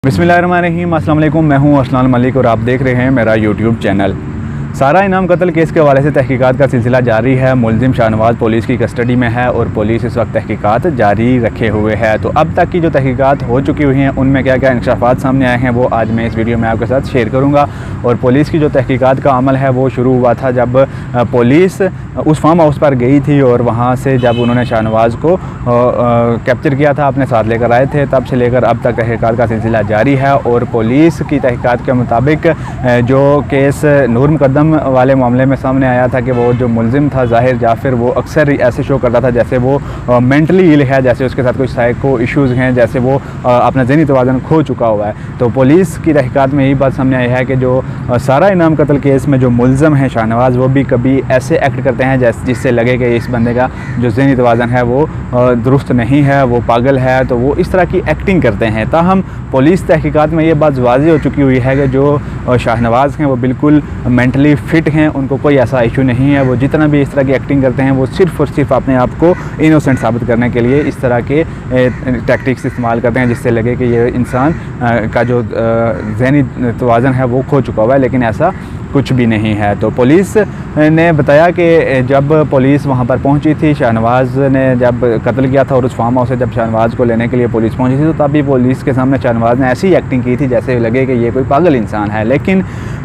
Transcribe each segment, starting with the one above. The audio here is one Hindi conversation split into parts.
बिस्मिल्लाहिर्रहमानिर्रहीम, अस्सलाम वालेकुम। मैं हूं अरसलान मलिक और आप देख रहे हैं मेरा यूट्यूब चैनल। सारा इनाम कत्ल केस के हवाले से तहकीकात का सिलसिला जारी है। मुलजिम शाहनवाज़ पुलिस की कस्टडी में है और पुलिस इस वक्त तहकीकात जारी रखे हुए है। तो अब तक की जो तहकीकात हो चुकी हुई हैं उनमें क्या क्या इंकशाफात सामने आए हैं वो आज मैं इस वीडियो में आपके साथ शेयर करूँगा। और पुलिस की जो तहकीकात का अमल है वो शुरू हुआ था जब पुलिस उस फार्म हाउस पर गई थी और वहाँ से जब उन्होंने शाहनवाज़ को कैप्चर किया था, अपने साथ लेकर आए थे, तब से लेकर अब तक तहकीकात का सिलसिला जारी है। और पुलिस की तहकीकात के मुताबिक जो केस नूर मुकद्दम वाले मामले में सामने आया था कि वो जो मुलजिम था ज़ाहिर जाफ़िर, वो अक्सर ऐसे शो करता था जैसे वो मेंटली इल है, जैसे उसके साथ कोई साइको इश्यूज़ हैं, जैसे वो अपना ज़हनी तवाज़ुन खो चुका हुआ है। तो पुलिस की तहकीकात में यही बात सामने आई है कि जो सारा इनाम कत्ल केस में जो मुलज़म है शाहनवाज़, वो भी कभी ऐसे एक्ट करते हैं जिससे लगे कि इस बंदे का जो ज़हनी तवाज़ुन है वो दुरुस्त नहीं है, वो पागल है, तो वो इस तरह की एक्टिंग करते हैं। ताहम पुलिस तहकीकात में ये बात वाज़ेह हो चुकी हुई है कि जो शाहनवाज़ हैं वो बिल्कुल मेंटली फ़िट हैं, उनको कोई ऐसा इशू नहीं है। वो जितना भी इस तरह की एक्टिंग करते हैं वो सिर्फ़ और सिर्फ अपने आप को इनोसेंट साबित करने के लिए इस तरह के टैक्टिक्स इस्तेमाल करते हैं जिससे लगे कि ये इंसान का जो ज़हनी तवाज़ुन है वो खो चुका हुआ है, लेकिन ऐसा कुछ भी नहीं है। तो पुलिस ने बताया कि जब पुलिस वहाँ पर पहुँची थी, शाहनवाज़ ने जब कत्ल किया था और उस फार्म हाउस से जब शाहनवाज़ को लेने के लिए पुलिस पहुँची थी, तो तभी पुलिस के सामने शाहनवाज़ ने ऐसी एक्टिंग की थी जैसे लगे कि ये कोई पागल इंसान है। लेकिन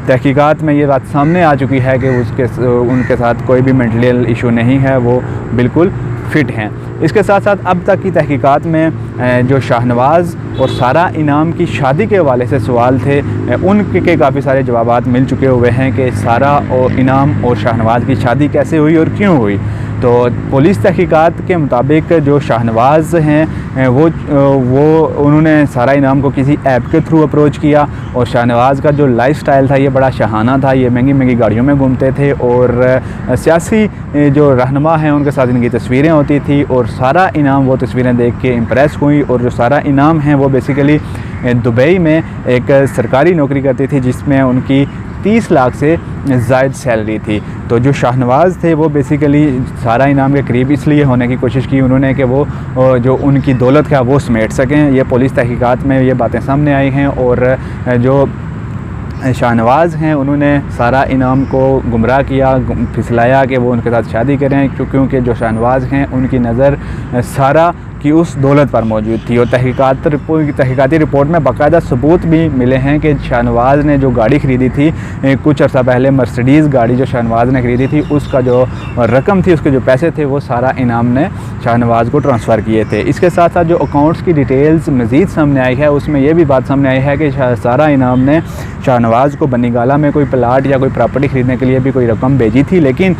तहकीकात में ये बात सामने आ चुकी है कि उनके साथ कोई भी मेंटल इशू नहीं है, वो बिल्कुल फ़िट हैं। इसके साथ साथ अब तक की तहकीकात में जो शाहनवाज़ और सारा इनाम की शादी के हवाले से सवाल थे, उनके काफ़ी सारे जवाबात मिल चुके हुए हैं कि सारा और इनाम और शाहनवाज़ की शादी कैसे हुई और क्यों हुई। तो पुलिस तहकीकात के मुताबिक जो शाहनवाज़ हैं वो उन्होंने सारा इनाम को किसी ऐप के थ्रू अप्रोच किया और शाहनवाज़ का जो लाइफस्टाइल था ये बड़ा शाहाना था। ये महंगी महंगी गाड़ियों में घूमते थे और सियासी जो रहनुमा हैं उनके साथ इनकी तस्वीरें होती थी और सारा इनाम वो तस्वीरें देख के इम्प्रेस हुई। और जो सारा इनाम है वो बेसिकली दुबई में एक सरकारी नौकरी करती थी जिसमें उनकी 30 लाख से ज़ायद सैलरी थी। तो जो शाहनवाज़ थे वो बेसिकली सारा इनाम के करीब इसलिए होने की कोशिश की उन्होंने कि वो जो उनकी दौलत है वो समेट सकें। ये पुलिस तहकीकात में ये बातें सामने आई हैं। और जो शाहनवाज़ हैं उन्होंने सारा इनाम को गुमराह किया, फिसलाया कि वो उनके साथ शादी करें, क्योंकि जो शाहनवाज़ हैं उनकी नज़र सारा की उस दौलत पर मौजूद थी। और तहकीकाती रिपोर्ट में बाकायदा सबूत भी मिले हैं कि शाहनवाज़ ने जो गाड़ी ख़रीदी थी कुछ अर्सा पहले, मर्सिडीज़ गाड़ी जो शाहनवाज़ ने ख़रीदी थी, उसका जो रकम थी, उसके जो पैसे थे वो सारा इनाम ने शाहनवाज़ को ट्रांसफ़र किए थे। इसके साथ साथ जो अकाउंट्स की डिटेल्स मज़ीद सामने आई है उसमें यह भी बात सामने आई है कि सारा इनाम ने शाहनवाज़ को बनीगाला में कोई प्लाट या कोई प्रॉपर्टी ख़रीदने के लिए भी कोई रकम भेजी थी, लेकिन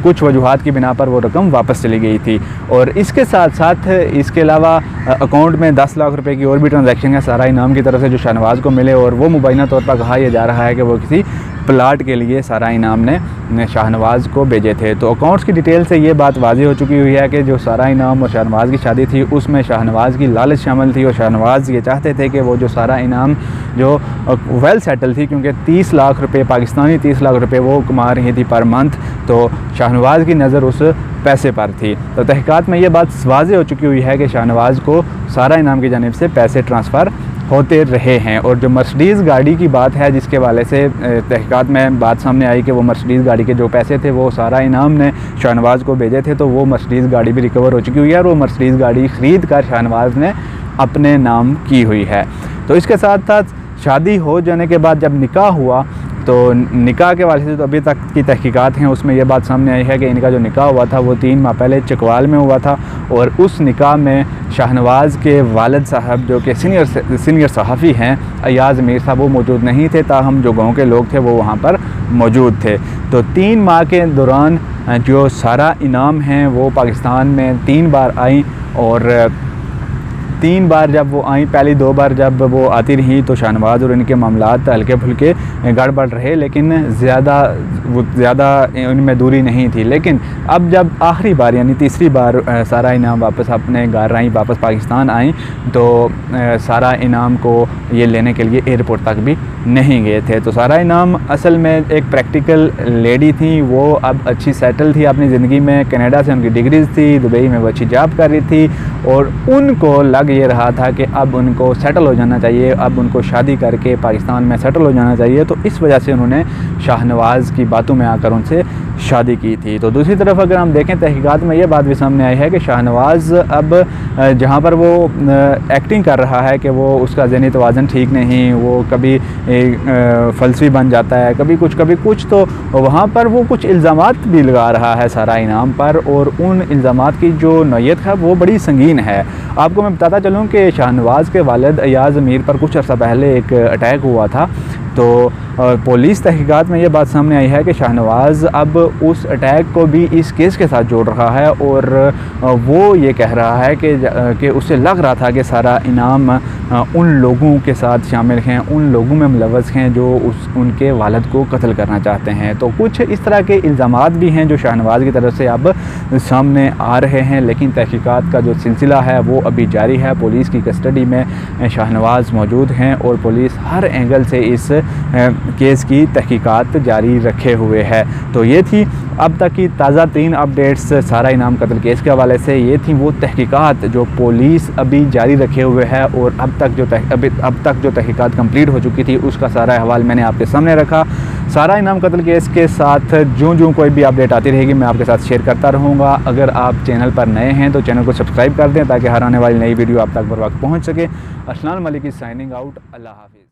कुछ वजूहात की बिना पर वो रकम वापस चली गई थी। और इसके साथ साथ इसके अलावा अकाउंट में 10 लाख रुपए की और भी ट्रांजैक्शन है सारा इनाम की तरफ से जो शाहनवाज़ को मिले, और वो मुबैना तौर पर कहा यह जा रहा है कि वो किसी प्लाट के लिए सारा इनाम ने शाहनवाज़ को भेजे थे। तो अकाउंट्स की डिटेल से ये बात वाज़ेह हो चुकी हुई है कि जो सारा इनाम और शाहनवाज़ की शादी थी उसमें शाहनवाज़ की लालच शामिल थी और शाहनवाज़ ये चाहते थे कि वो जो सारा इनाम जो वेल सेटल थी, क्योंकि 30 लाख रुपये पाकिस्तानी 30 लाख रुपये वो कमा रही थी पर मंथ, तो शाहनवाज़ की नज़र उस पैसे पर थी। तो तहकीकात में ये बात वाज़ेह हो चुकी हुई है कि शाहनवाज़ को सारा इनाम की जानिब से पैसे ट्रांसफ़र होते रहे हैं। और जो मर्सिडीज़ गाड़ी की बात है जिसके वाले से तहकीकात में बात सामने आई कि वो मर्सिडीज़ गाड़ी के जो पैसे थे वो सारा इनाम ने शाहनवाज़ को भेजे थे, तो वो मर्सिडीज़ गाड़ी भी रिकवर हो चुकी हुई है और वो मर्सिडीज़ गाड़ी ख़रीद कर शाहनवाज़ ने अपने नाम की हुई है। तो इसके साथ साथ शादी हो जाने के बाद जब निकाह हुआ, तो निकाह के वाले से तो अभी तक की तहकीकात हैं उसमें यह बात सामने आई है कि इनका जो निकाह हुआ था वो 3 माह पहले चकवाल में हुआ था। और उस निकाह में शाहनवाज़ के वालिद साहब जो कि सीनियर सहाफ़ी हैं अयाज़ मीर साहब, वो मौजूद नहीं थे, ताहम जो गाँव के लोग थे वो वहाँ पर मौजूद थे। तो 3 माह के दौरान जो सारा इनाम हैं वो पाकिस्तान में 3 बार आई और 3 बार जब वो आई, पहली 2 बार जब वो आती रही तो शाहनवाज़ और इनके मामलात हल्के फुल्के गड़बड़ रहे, लेकिन ज़्यादा उनमें दूरी नहीं थी। लेकिन अब जब आखिरी बार यानी तीसरी बार सारा इनाम वापस अपने घर आई, वापस पाकिस्तान आई, तो सारा इनाम को ये लेने के लिए एयरपोर्ट तक भी नहीं गए थे। तो सारा इनाम असल में एक प्रैक्टिकल लेडी थी, वो अब अच्छी सेटल थी अपनी ज़िंदगी में, कनाडा से उनकी डिग्रीज़ थी, दुबई में वो अच्छी जॉब कर रही थी और उनको लग तक ये रहा था कि अब उनको सेटल हो जाना चाहिए, अब उनको शादी करके पाकिस्तान में सेटल हो जाना चाहिए। तो इस वजह से उन्होंने शाहनवाज़ की बातों में आकर उनसे शादी की थी। तो दूसरी तरफ अगर हम देखें तहकीकात में ये बात भी सामने आई है कि शाहनवाज़ अब जहाँ पर वो एक्टिंग कर रहा है कि वो उसका ज़हनी तवाज़ुन ठीक नहीं, वो कभी फ़लस्फी बन जाता है, कभी कुछ, तो वहाँ पर वो कुछ इल्ज़ामात भी लगा रहा है सारा इनाम पर, और उन इल्ज़ामात की जो नौयत है वो बड़ी संगीन है। आपको मैं बताता चलूँ कि शाहनवाज़ के वालिद अयाज़ अमीर पर कुछ अर्सा पहले एक अटैक हुआ था। तो पुलिस तहकीकात में ये बात सामने आई है कि शाहनवाज़ अब उस अटैक को भी इस केस के साथ जोड़ रहा है, और वो ये कह रहा है कि उसे लग रहा था कि सारा इनाम उन लोगों के साथ शामिल हैं, उन लोगों में मुलव्वस हैं जो उनके वालिद को कत्ल करना चाहते हैं। तो कुछ इस तरह के इल्ज़ामात भी हैं जो शाहनवाज़ की तरफ से अब सामने आ रहे हैं, लेकिन तहकीकात का जो सिलसिला है वो अभी जारी है। पुलिस की कस्टडी में शाहनवाज़ मौजूद हैं और पुलिस हर एंगल से इस केस की तहकीकात जारी रखे हुए है। तो ये थी अब तक की ताज़ा 3 अपडेट्स सारा इनाम कत्ल केस के हवाले से। ये थी वो तहकीकात जो पुलिस अभी जारी रखे हुए है, और अब तक जो तहकीकात कंप्लीट हो चुकी थी उसका सारा अहवाल मैंने आपके सामने रखा। सारा इनाम कत्ल केस के साथ जो कोई भी अपडेट आती रहेगी मैं आपके साथ शेयर करता रहूँगा। अगर आप चैनल पर नए हैं तो चैनल को सब्सक्राइब कर दें ताकि हर आने वाली नई वीडियो आप तक बर वक्त पहुँच सके। अस्सलाम वालेकुम, साइनिंग आउट, अल्लाह हाफिज़।